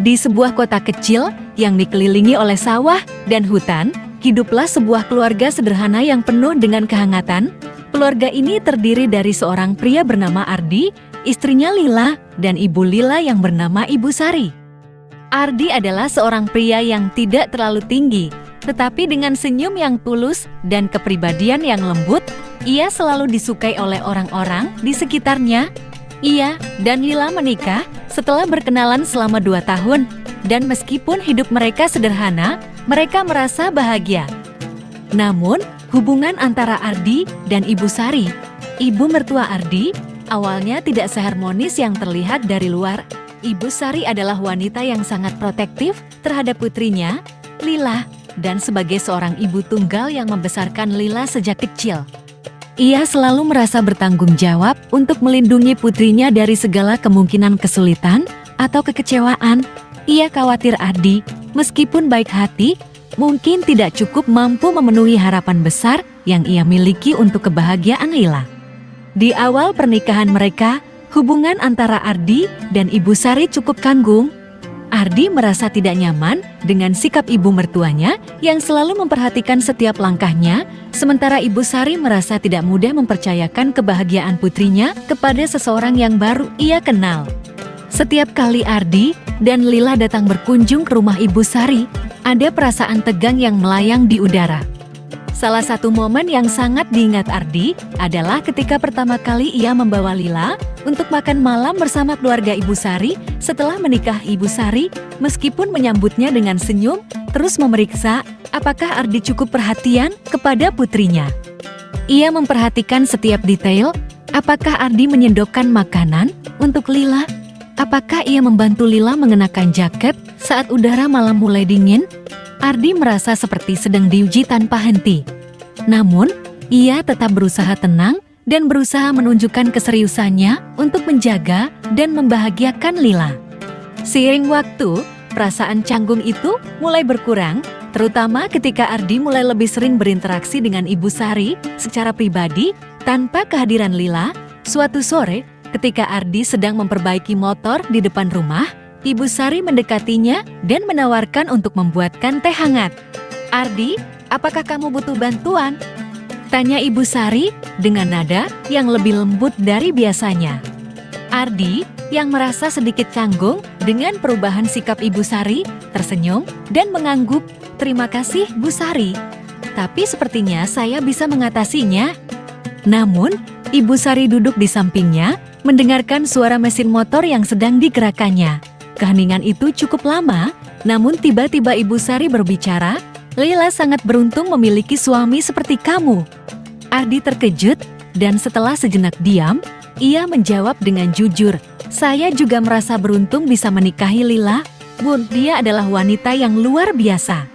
Di sebuah kota kecil yang dikelilingi oleh sawah dan hutan, hiduplah sebuah keluarga sederhana yang penuh dengan kehangatan. Keluarga ini terdiri dari seorang pria bernama Ardi, istrinya Lila, dan ibu Lila yang bernama Ibu Sari. Ardi adalah seorang pria yang tidak terlalu tinggi, tetapi dengan senyum yang tulus dan kepribadian yang lembut, ia selalu disukai oleh orang-orang di sekitarnya. Ia dan Lila menikah setelah berkenalan selama 2 tahun, dan meskipun hidup mereka sederhana, mereka merasa bahagia. Namun, hubungan antara Ardi dan Ibu Sari, ibu mertua Ardi, awalnya tidak seharmonis yang terlihat dari luar. Ibu Sari adalah wanita yang sangat protektif terhadap putrinya, Lila, dan sebagai seorang ibu tunggal yang membesarkan Lila sejak kecil. Ia selalu merasa bertanggung jawab untuk melindungi putrinya dari segala kemungkinan kesulitan atau kekecewaan. Ia khawatir Ardi, meskipun baik hati, mungkin tidak cukup mampu memenuhi harapan besar yang ia miliki untuk kebahagiaan Lila. Di awal pernikahan mereka, hubungan antara Ardi dan Ibu Sari cukup canggung. Ardi merasa tidak nyaman dengan sikap ibu mertuanya yang selalu memperhatikan setiap langkahnya, sementara Ibu Sari merasa tidak mudah mempercayakan kebahagiaan putrinya kepada seseorang yang baru ia kenal. Setiap kali Ardi dan Lila datang berkunjung ke rumah Ibu Sari, ada perasaan tegang yang melayang di udara. Salah satu momen yang sangat diingat Ardi adalah ketika pertama kali ia membawa Lila untuk makan malam bersama keluarga Ibu Sari setelah menikah. Ibu Sari, meskipun menyambutnya dengan senyum, terus memeriksa apakah Ardi cukup perhatian kepada putrinya. Ia memperhatikan setiap detail, apakah Ardi menyendokkan makanan untuk Lila, apakah ia membantu Lila mengenakan jaket saat udara malam mulai dingin. Ardi merasa seperti sedang diuji tanpa henti. Namun, ia tetap berusaha tenang dan berusaha menunjukkan keseriusannya untuk menjaga dan membahagiakan Lila. Seiring waktu, perasaan canggung itu mulai berkurang, terutama ketika Ardi mulai lebih sering berinteraksi dengan Ibu Sari secara pribadi tanpa kehadiran Lila. Suatu sore, ketika Ardi sedang memperbaiki motor di depan rumah, Ibu Sari mendekatinya dan menawarkan untuk membuatkan teh hangat. "Ardi, apakah kamu butuh bantuan?" tanya Ibu Sari dengan nada yang lebih lembut dari biasanya. Ardi, yang merasa sedikit canggung dengan perubahan sikap Ibu Sari, tersenyum dan mengangguk, "Terima kasih, Bu Sari. Tapi sepertinya saya bisa mengatasinya." Namun, Ibu Sari duduk di sampingnya, mendengarkan suara mesin motor yang sedang digerakkannya. Keheningan itu cukup lama, namun tiba-tiba Ibu Sari berbicara, "Lila sangat beruntung memiliki suami seperti kamu." Ardi terkejut, dan setelah sejenak diam, ia menjawab dengan jujur, "Saya juga merasa beruntung bisa menikahi Lila, Bun. Dia adalah wanita yang luar biasa."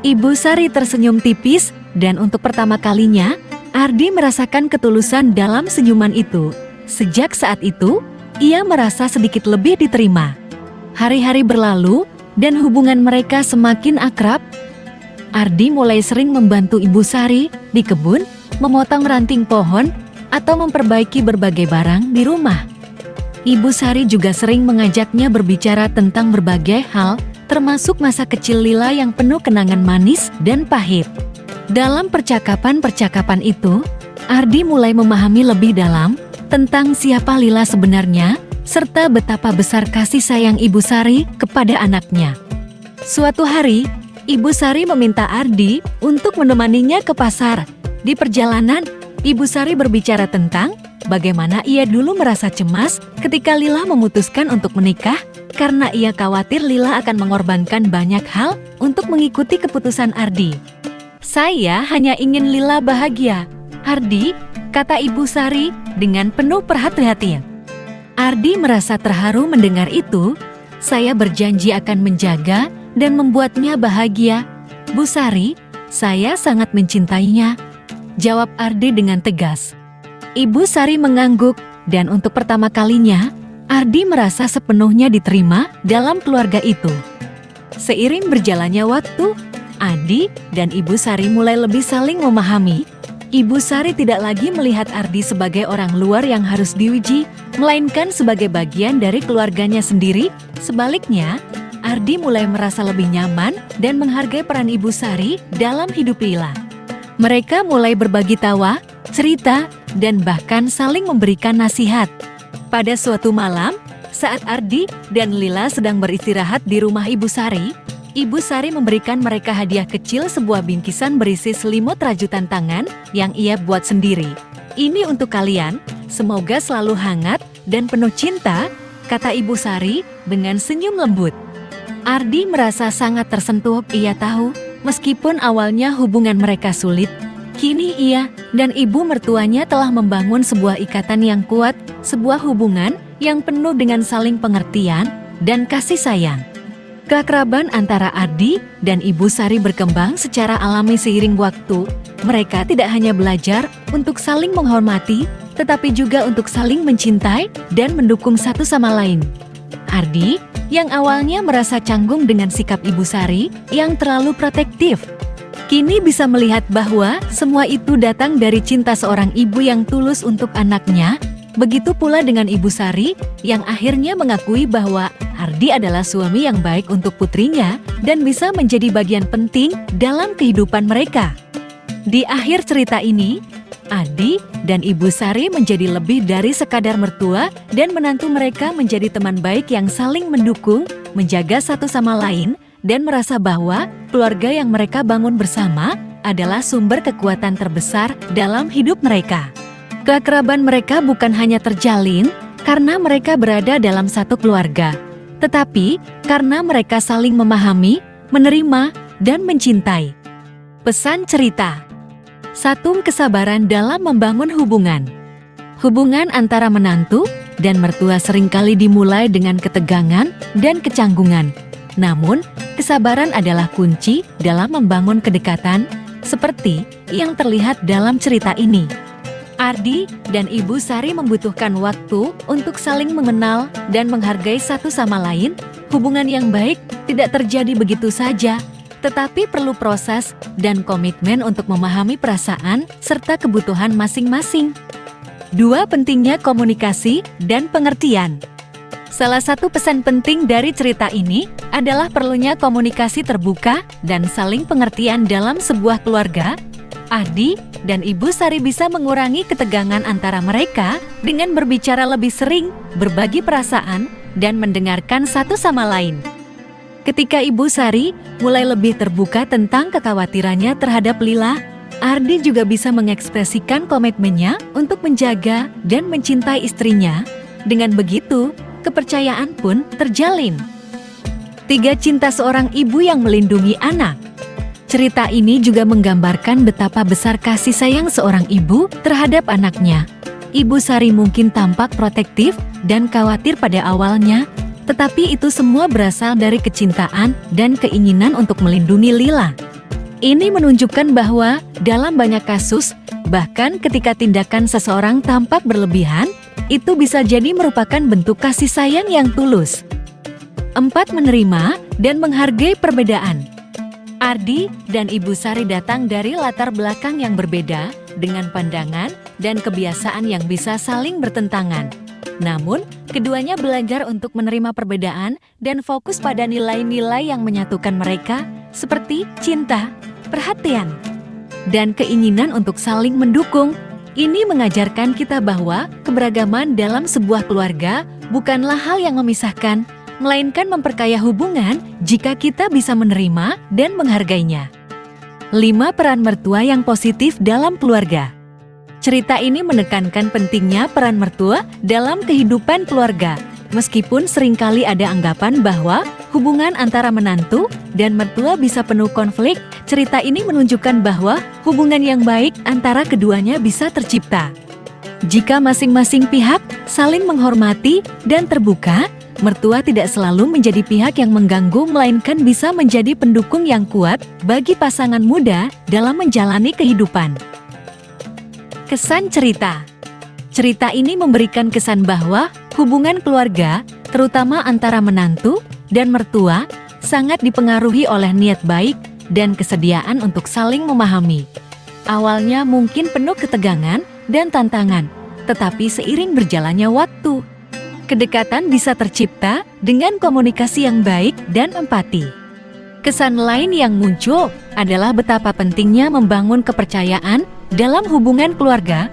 Ibu Sari tersenyum tipis, dan untuk pertama kalinya, Ardi merasakan ketulusan dalam senyuman itu. Sejak saat itu, ia merasa sedikit lebih diterima. Hari-hari berlalu, dan hubungan mereka semakin akrab. Ardi mulai sering membantu Ibu Sari di kebun, memotong ranting pohon, atau memperbaiki berbagai barang di rumah. Ibu Sari juga sering mengajaknya berbicara tentang berbagai hal, termasuk masa kecil Lila yang penuh kenangan manis dan pahit. Dalam percakapan-percakapan itu, Ardi mulai memahami lebih dalam tentang siapa Lila sebenarnya, serta betapa besar kasih sayang Ibu Sari kepada anaknya. Suatu hari, Ibu Sari meminta Ardi untuk menemaninya ke pasar. Di perjalanan, Ibu Sari berbicara tentang bagaimana ia dulu merasa cemas ketika Lila memutuskan untuk menikah karena ia khawatir Lila akan mengorbankan banyak hal untuk mengikuti keputusan Ardi. "Saya hanya ingin Lila bahagia, Ardi," kata Ibu Sari dengan penuh perhatian. Ardi merasa terharu mendengar itu. "Saya berjanji akan menjaga dan membuatnya bahagia, Bu Sari. Saya sangat mencintainya," jawab Ardi dengan tegas. Ibu Sari mengangguk, dan untuk pertama kalinya, Ardi merasa sepenuhnya diterima dalam keluarga itu. Seiring berjalannya waktu, Ardi dan Ibu Sari mulai lebih saling memahami. Ibu Sari tidak lagi melihat Ardi sebagai orang luar yang harus diuji, melainkan sebagai bagian dari keluarganya sendiri. Sebaliknya, Ardi mulai merasa lebih nyaman dan menghargai peran Ibu Sari dalam hidup Lila. Mereka mulai berbagi tawa, cerita, dan bahkan saling memberikan nasihat. Pada suatu malam, saat Ardi dan Lila sedang beristirahat di rumah Ibu Sari, Ibu Sari memberikan mereka hadiah kecil, sebuah bingkisan berisi selimut rajutan tangan yang ia buat sendiri. "Ini untuk kalian, semoga selalu hangat dan penuh cinta," kata Ibu Sari dengan senyum lembut. Ardi merasa sangat tersentuh. Ia tahu, meskipun awalnya hubungan mereka sulit, kini ia dan ibu mertuanya telah membangun sebuah ikatan yang kuat, sebuah hubungan yang penuh dengan saling pengertian dan kasih sayang. Keakraban antara Ardi dan Ibu Sari berkembang secara alami seiring waktu. Mereka tidak hanya belajar untuk saling menghormati, tetapi juga untuk saling mencintai dan mendukung satu sama lain. Ardi, yang awalnya merasa canggung dengan sikap Ibu Sari yang terlalu protektif, kini bisa melihat bahwa semua itu datang dari cinta seorang ibu yang tulus untuk anaknya. Begitu pula dengan Ibu Sari yang akhirnya mengakui bahwa Ardi adalah suami yang baik untuk putrinya dan bisa menjadi bagian penting dalam kehidupan mereka. Di akhir cerita ini, Ardi dan Ibu Sari menjadi lebih dari sekadar mertua dan menantu. Mereka menjadi teman baik yang saling mendukung, menjaga satu sama lain, dan merasa bahwa keluarga yang mereka bangun bersama adalah sumber kekuatan terbesar dalam hidup mereka. Keakraban mereka bukan hanya terjalin karena mereka berada dalam satu keluarga, tetapi karena mereka saling memahami, menerima, dan mencintai. Pesan cerita: 1. Kesabaran dalam membangun hubungan. Hubungan antara menantu dan mertua seringkali dimulai dengan ketegangan dan kecanggungan. Namun, kesabaran adalah kunci dalam membangun kedekatan, seperti yang terlihat dalam cerita ini. Ardi dan Ibu Sari membutuhkan waktu untuk saling mengenal dan menghargai satu sama lain. Hubungan yang baik tidak terjadi begitu saja, tetapi perlu proses dan komitmen untuk memahami perasaan serta kebutuhan masing-masing. 2. Pentingnya komunikasi dan pengertian. Salah satu pesan penting dari cerita ini adalah perlunya komunikasi terbuka dan saling pengertian dalam sebuah keluarga. Ardi dan Ibu Sari bisa mengurangi ketegangan antara mereka dengan berbicara lebih sering, berbagi perasaan, dan mendengarkan satu sama lain. Ketika Ibu Sari mulai lebih terbuka tentang kekhawatirannya terhadap Lila, Ardi juga bisa mengekspresikan komitmennya untuk menjaga dan mencintai istrinya. Dengan begitu, kepercayaan pun terjalin. 3. Cinta seorang ibu yang melindungi anak. Cerita ini juga menggambarkan betapa besar kasih sayang seorang ibu terhadap anaknya. Ibu Sari mungkin tampak protektif dan khawatir pada awalnya, tetapi itu semua berasal dari kecintaan dan keinginan untuk melindungi Lila. Ini menunjukkan bahwa dalam banyak kasus, bahkan ketika tindakan seseorang tampak berlebihan, itu bisa jadi merupakan bentuk kasih sayang yang tulus. 4. Menerima dan menghargai perbedaan. Ardi dan Ibu Sari datang dari latar belakang yang berbeda, dengan pandangan dan kebiasaan yang bisa saling bertentangan. Namun, keduanya belajar untuk menerima perbedaan dan fokus pada nilai-nilai yang menyatukan mereka, seperti cinta, perhatian, dan keinginan untuk saling mendukung. Ini mengajarkan kita bahwa keberagaman dalam sebuah keluarga bukanlah hal yang memisahkan, melainkan memperkaya hubungan jika kita bisa menerima dan menghargainya. 5. Peran mertua yang positif dalam keluarga. Cerita ini menekankan pentingnya peran mertua dalam kehidupan keluarga. Meskipun seringkali ada anggapan bahwa hubungan antara menantu dan mertua bisa penuh konflik, cerita ini menunjukkan bahwa hubungan yang baik antara keduanya bisa tercipta. Jika masing-masing pihak saling menghormati dan terbuka, mertua tidak selalu menjadi pihak yang mengganggu, melainkan bisa menjadi pendukung yang kuat bagi pasangan muda dalam menjalani kehidupan. Kesan cerita. Cerita ini memberikan kesan bahwa hubungan keluarga, terutama antara menantu dan mertua, sangat dipengaruhi oleh niat baik dan kesediaan untuk saling memahami. Awalnya mungkin penuh ketegangan dan tantangan, tetapi seiring berjalannya waktu, Kedekatan bisa tercipta dengan komunikasi yang baik dan empati. Kesan lain yang muncul adalah betapa pentingnya membangun kepercayaan dalam hubungan keluarga.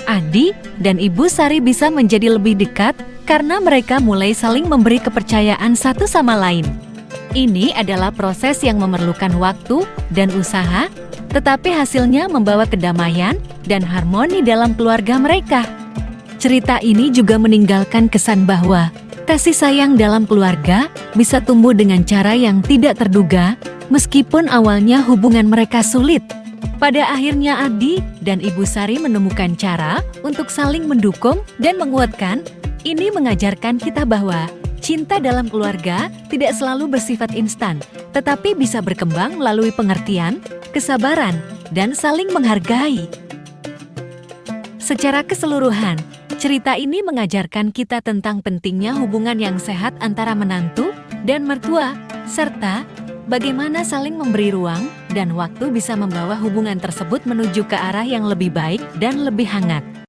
Adi dan Ibu Sari bisa menjadi lebih dekat karena mereka mulai saling memberi kepercayaan satu sama lain. Ini adalah proses yang memerlukan waktu dan usaha, tetapi hasilnya membawa kedamaian dan harmoni dalam keluarga mereka. Cerita ini juga meninggalkan kesan bahwa kasih sayang dalam keluarga bisa tumbuh dengan cara yang tidak terduga, meskipun awalnya hubungan mereka sulit. Pada akhirnya Adi dan Ibu Sari menemukan cara untuk saling mendukung dan menguatkan. Ini mengajarkan kita bahwa cinta dalam keluarga tidak selalu bersifat instan, tetapi bisa berkembang melalui pengertian, kesabaran, dan saling menghargai. Secara keseluruhan, cerita ini mengajarkan kita tentang pentingnya hubungan yang sehat antara menantu dan mertua, serta bagaimana saling memberi ruang dan waktu bisa membawa hubungan tersebut menuju ke arah yang lebih baik dan lebih hangat.